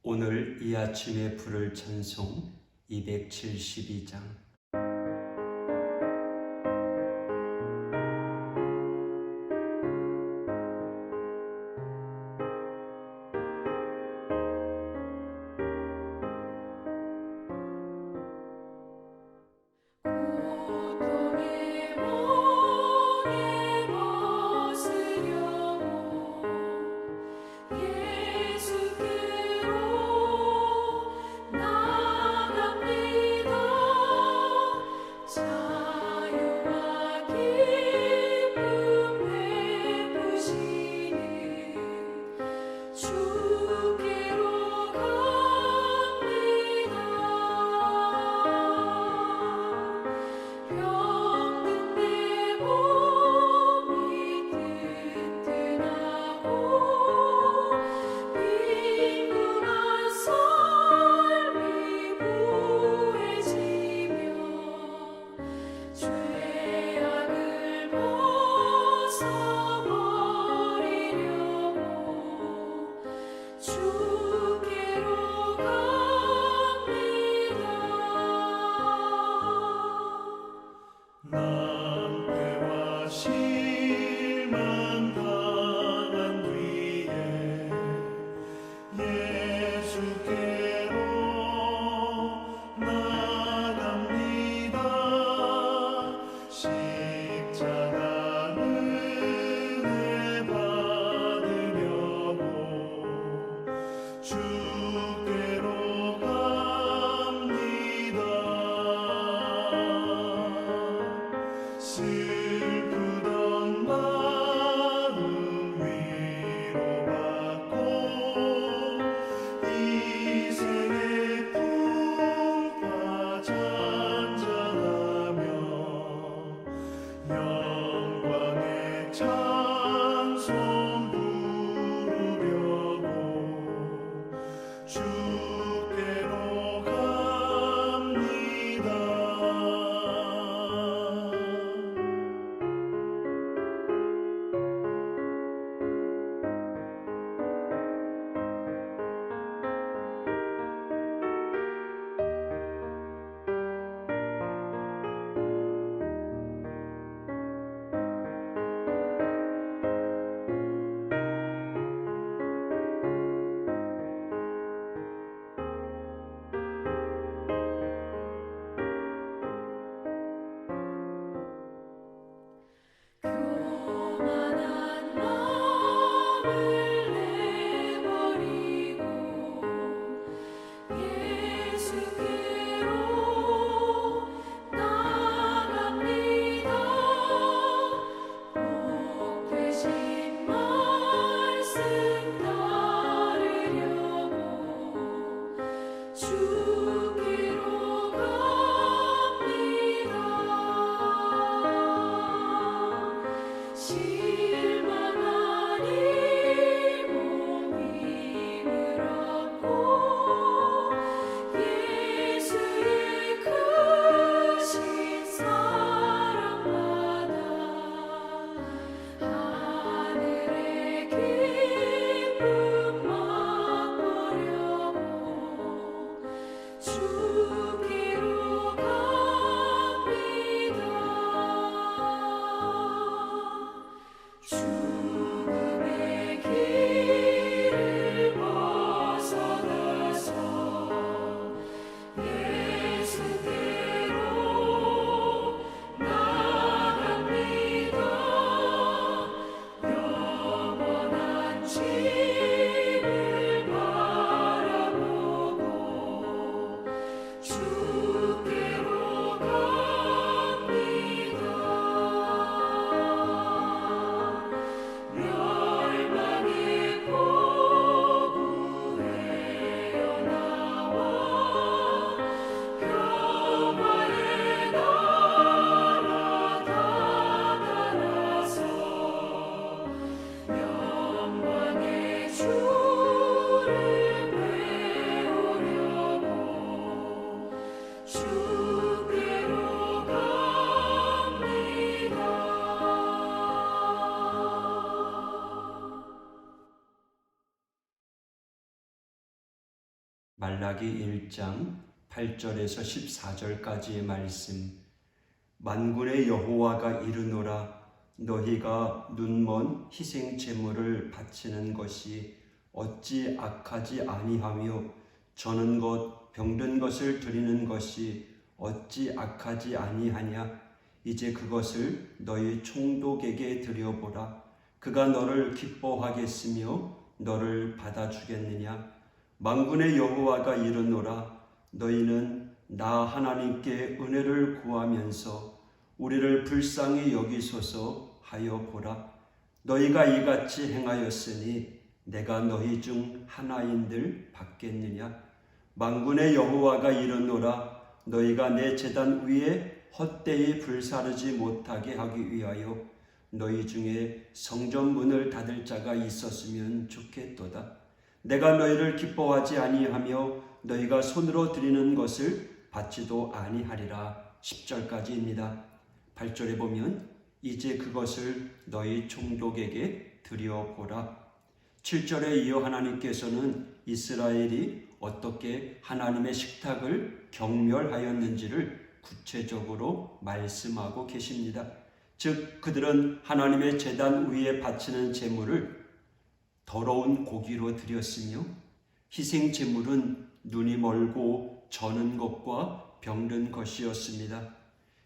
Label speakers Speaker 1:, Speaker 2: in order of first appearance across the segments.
Speaker 1: 오늘 이 아침에 부를 찬송 272장. 말라기 1장 8절에서 14절까지의 말씀. 만군의 여호와가 이르노라. 너희가 눈먼 희생 제물을 바치는 것이 어찌 악하지 아니하며 저는 것 병든 것을 드리는 것이 어찌 악하지 아니하냐. 이제 그것을 너희 총독에게 드려보라. 그가 너를 기뻐하겠으며 너를 받아주겠느냐. 만군의 여호와가 이르노라. 너희는 나 하나님께 은혜를 구하면서 우리를 불쌍히 여기소서 하여 보라. 너희가 이같이 행하였으니 내가 너희 중 하나인들 받겠느냐. 만군의 여호와가 이르노라. 너희가 내 제단 위에 헛되이 불사르지 못하게 하기 위하여 너희 중에 성전 문을 닫을 자가 있었으면 좋겠도다. 내가 너희를 기뻐하지 아니하며 너희가 손으로 드리는 것을 받지도 아니하리라. 10절까지입니다. 8절에 보면 이제 그것을 너희 총독에게 드려보라. 7절에 이어 하나님께서는 이스라엘이 어떻게 하나님의 식탁을 경멸하였는지를 구체적으로 말씀하고 계십니다. 즉 그들은 하나님의 제단 위에 바치는 제물을 더러운 고기로 드렸으며 희생 제물은 눈이 멀고 저는 것과 병든 것이었습니다.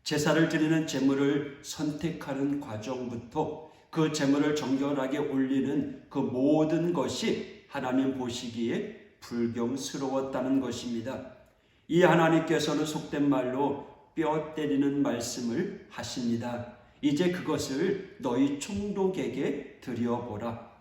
Speaker 1: 제사를 드리는 제물을 선택하는 과정부터 그 제물을 정결하게 올리는 그 모든 것이 하나님 보시기에 불경스러웠다는 것입니다. 이 하나님께서는 속된 말로 뼈 때리는 말씀을 하십니다. 이제 그것을 너희 총독에게 드려보라.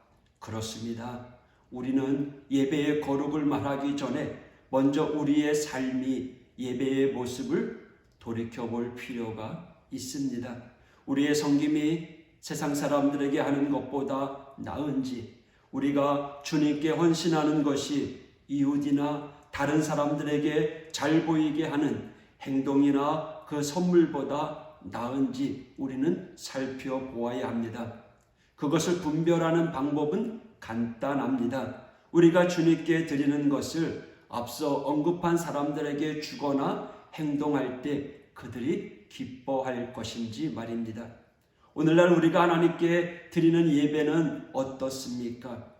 Speaker 1: 그렇습니다. 우리는 예배의 거룩을 말하기 전에 먼저 우리의 삶이 예배의 모습을 돌이켜볼 필요가 있습니다. 우리의 섬김이 세상 사람들에게 하는 것보다 나은지, 우리가 주님께 헌신하는 것이 이웃이나 다른 사람들에게 잘 보이게 하는 행동이나 그 선물보다 나은지 우리는 살펴보아야 합니다. 그것을 분별하는 방법은 간단합니다. 우리가 주님께 드리는 것을 앞서 언급한 사람들에게 주거나 행동할 때 그들이 기뻐할 것인지 말입니다. 오늘날 우리가 하나님께 드리는 예배는 어떻습니까?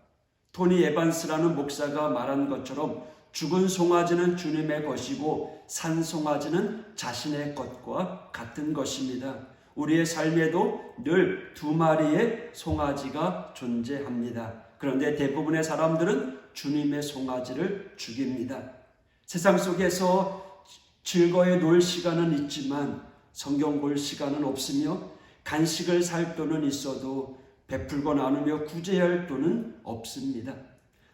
Speaker 1: 토니 에반스라는 목사가 말한 것처럼 죽은 송아지는 주님의 것이고 산 송아지는 자신의 것과 같은 것입니다. 우리의 삶에도 늘 두 마리의 송아지가 존재합니다. 그런데 대부분의 사람들은 주님의 송아지를 죽입니다. 세상 속에서 즐거이 놀 시간은 있지만 성경 볼 시간은 없으며 간식을 살 돈은 있어도 베풀고 나누며 구제할 돈은 없습니다.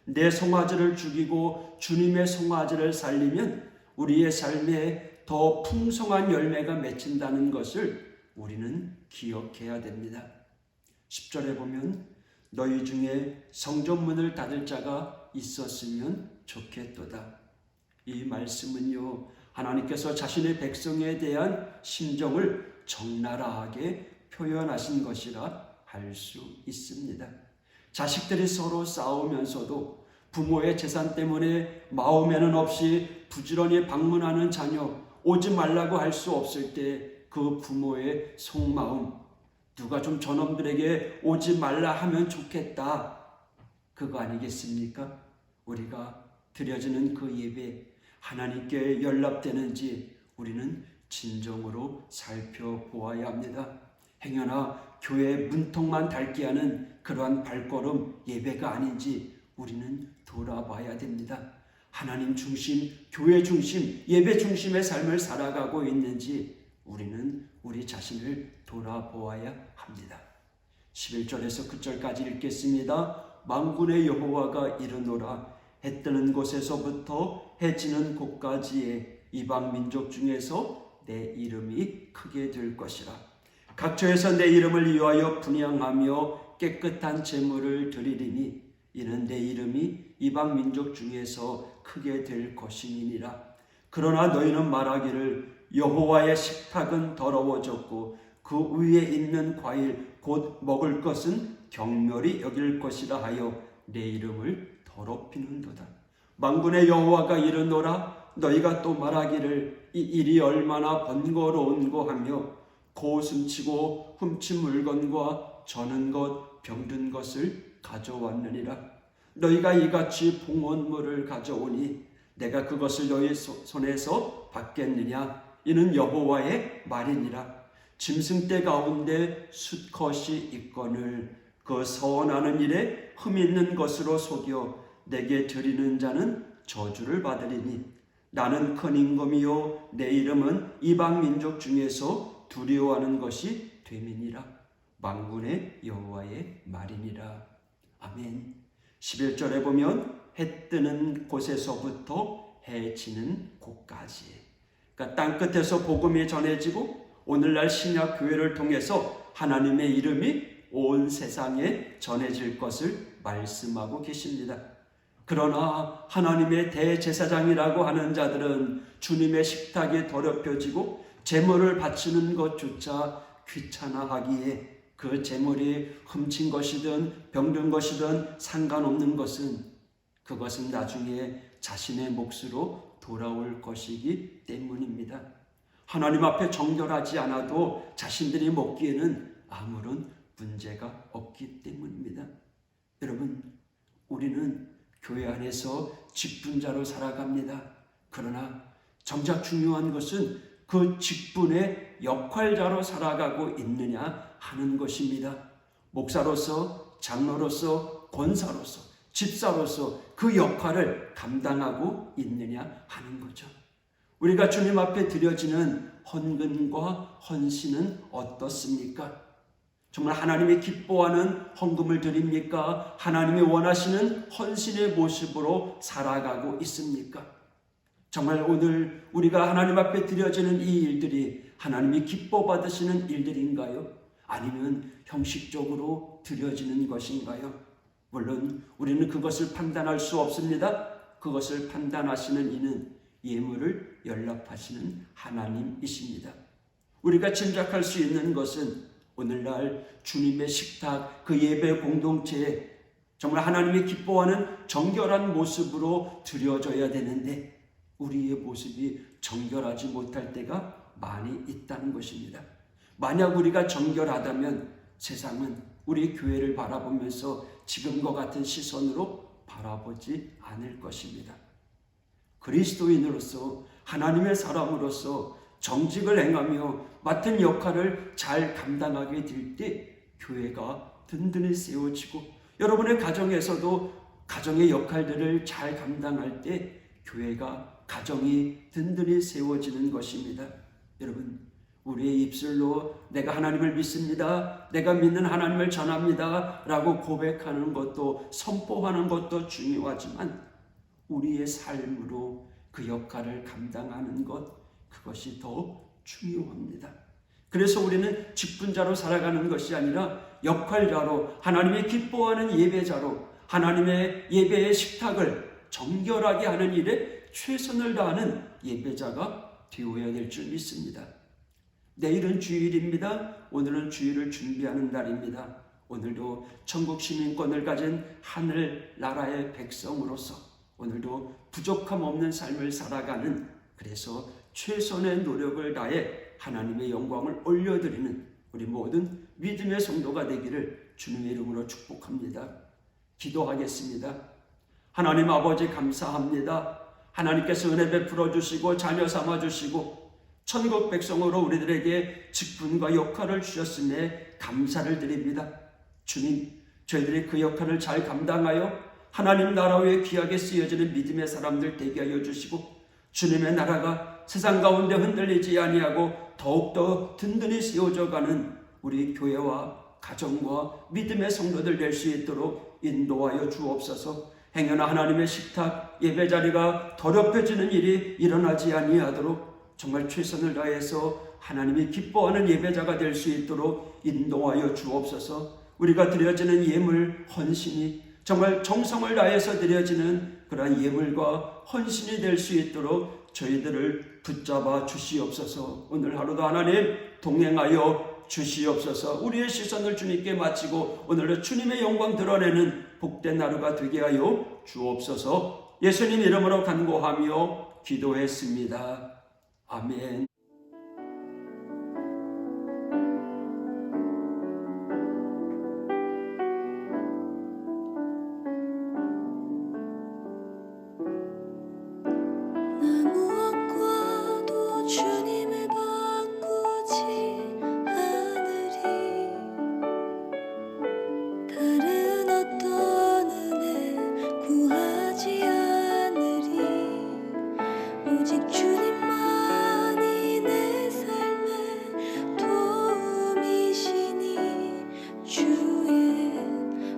Speaker 1: 내 송아지를 죽이고 주님의 송아지를 살리면 우리의 삶에 더 풍성한 열매가 맺힌다는 것을 우리는 기억해야 됩니다. 10절에 보면 너희 중에 성전문을 닫을 자가 있었으면 좋겠도다. 이 말씀은요, 하나님께서 자신의 백성에 대한 심정을 적나라하게 표현하신 것이라 할 수 있습니다. 자식들이 서로 싸우면서도 부모의 재산 때문에 마음에는 없이 부지런히 방문하는 자녀, 오지 말라고 할 수 없을 때 그 부모의 속마음, 누가 좀 저놈들에게 오지 말라 하면 좋겠다, 그거 아니겠습니까? 우리가 드려지는 그 예배 하나님께 연락되는지 우리는 진정으로 살펴보아야 합니다. 행여나 교회 문턱만 닳게 하는 그러한 발걸음 예배가 아닌지 우리는 돌아봐야 됩니다. 하나님 중심, 교회 중심, 예배 중심의 삶을 살아가고 있는지 우리는 우리 자신을 돌아보아야 합니다. 11절에서 9절까지 읽겠습니다. 만군의 여호와가 이르노라. 해 뜨는 곳에서부터 해 지는 곳까지의 이방 민족 중에서 내 이름이 크게 될 것이라. 각처에서 내 이름을 위하여 분향하며 깨끗한 제물을 드리리니 이는 내 이름이 이방 민족 중에서 크게 될 것이니라. 그러나 너희는 말하기를 여호와의 식탁은 더러워졌고 그 위에 있는 과일 곧 먹을 것은 경멸히 여길 것이라 하여 내 이름을 더럽히는도다. 만군의 여호와가 이르노라 너희가 또 말하기를 이 일이 얼마나 번거로운고 하며 고숨치고 훔친 물건과 저는 것 병든 것을 가져왔느니라. 너희가 이같이 봉헌물을 가져오니 내가 그것을 너희 손에서 받겠느냐. 이는 여호와의 말이니라. 짐승떼 가운데 수컷이 있거늘 그 서원하는 일에 흠 있는 것으로 속여 내게 드리는 자는 저주를 받으리니 나는 큰 임금이요 내 이름은 이방 민족 중에서 두려워하는 것이 됨이니라. 만군의 여호와의 말이니라. 아멘. 11절에 보면 해 뜨는 곳에서부터 해 지는 곳까지, 그러니까 땅끝에서 복음이 전해지고 오늘날 신약 교회를 통해서 하나님의 이름이 온 세상에 전해질 것을 말씀하고 계십니다. 그러나 하나님의 대제사장이라고 하는 자들은 주님의 식탁이 더럽혀지고 제물을 바치는 것조차 귀찮아하기에 그 제물이 훔친 것이든 병든 것이든 상관없는 것은 그것은 나중에 자신의 몫으로 돌아올 것이기 때문입니다. 하나님 앞에 정결하지 않아도 자신들이 먹기에는 아무런 문제가 없기 때문입니다. 여러분, 우리는 교회 안에서 직분자로 살아갑니다. 그러나 정작 중요한 것은 그 직분의 역할자로 살아가고 있느냐 하는 것입니다. 목사로서, 장로로서, 권사로서, 집사로서 그 역할을 감당하고 있느냐 하는 거죠. 우리가 주님 앞에 드려지는 헌금과 헌신은 어떻습니까? 정말 하나님이 기뻐하는 헌금을 드립니까? 하나님이 원하시는 헌신의 모습으로 살아가고 있습니까? 정말 오늘 우리가 하나님 앞에 드려지는 이 일들이 하나님이 기뻐 받으시는 일들인가요? 아니면 형식적으로 드려지는 것인가요? 물론 우리는 그것을 판단할 수 없습니다. 그것을 판단하시는 이는 예물을 연락하시는 하나님이십니다. 우리가 짐작할 수 있는 것은 오늘날 주님의 식탁, 그 예배 공동체에 정말 하나님이 기뻐하는 정결한 모습으로 드려져야 되는데 우리의 모습이 정결하지 못할 때가 많이 있다는 것입니다. 만약 우리가 정결하다면 세상은 우리 교회를 바라보면서 지금과 같은 시선으로 바라보지 않을 것입니다. 그리스도인으로서 하나님의 사람으로서 정직을 행하며 맡은 역할을 잘 감당하게 될 때 교회가 든든히 세워지고 여러분의 가정에서도 가정의 역할들을 잘 감당할 때 교회가 가정이 든든히 세워지는 것입니다. 여러분, 우리의 입술로 내가 하나님을 믿습니다, 내가 믿는 하나님을 전합니다 라고 고백하는 것도 선포하는 것도 중요하지만 우리의 삶으로 그 역할을 감당하는 것, 그것이 더 중요합니다. 그래서 우리는 직분자로 살아가는 것이 아니라 역할자로, 하나님이 기뻐하는 예배자로 하나님의 예배의 식탁을 정결하게 하는 일에 최선을 다하는 예배자가 되어야 될 줄 믿습니다. 내일은 주일입니다. 오늘은 주일을 준비하는 날입니다. 오늘도 천국 시민권을 가진 하늘나라의 백성으로서 오늘도 부족함 없는 삶을 살아가는, 그래서 최선의 노력을 다해 하나님의 영광을 올려드리는 우리 모든 믿음의 성도가 되기를 주님의 이름으로 축복합니다. 기도하겠습니다. 하나님 아버지 감사합니다. 하나님께서 은혜 베풀어 주시고 자녀 삼아 주시고 천국 백성으로 우리들에게 직분과 역할을 주셨음에 감사를 드립니다. 주님, 저희들이 그 역할을 잘 감당하여 하나님 나라 위에 귀하게 쓰여지는 믿음의 사람들 되게 하여 주시고 주님의 나라가 세상 가운데 흔들리지 아니하고 더욱더 든든히 세워져가는 우리 교회와 가정과 믿음의 성도들 될 수 있도록 인도하여 주옵소서. 행여나 하나님의 식탁 예배자리가 더럽혀지는 일이 일어나지 아니하도록 정말 최선을 다해서 하나님이 기뻐하는 예배자가 될 수 있도록 인도하여 주옵소서. 우리가 드려지는 예물 헌신이 정말 정성을 다해서 드려지는 그러한 예물과 헌신이 될 수 있도록 저희들을 붙잡아 주시옵소서. 오늘 하루도 하나님 동행하여 주시옵소서. 우리의 시선을 주님께 마치고 오늘도 주님의 영광 드러내는 복된 하루가 되게 하여 주옵소서. 예수님 이름으로 간구하며 기도했습니다. 아멘.
Speaker 2: 나 무엇과도 주님을 바꾸지 않으리. 다른 어떤 은혜 구하지 않으리. 오직 주님만이 내 삶의 도움이시니 주의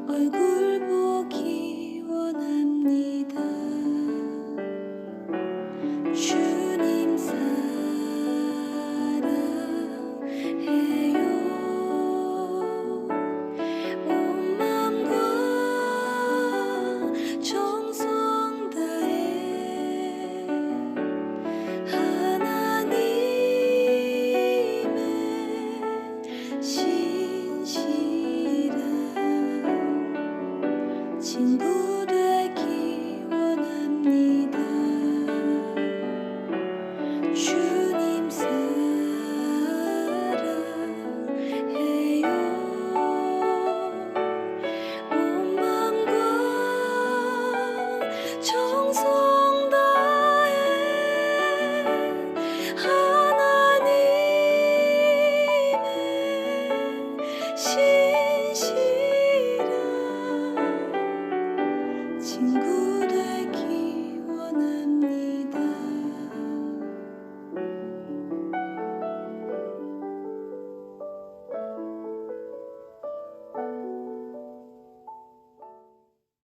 Speaker 2: 얼굴 보기 원합니다. 주님 사랑해요. 온 마음과 정성 다해 하나님의 신실한 친구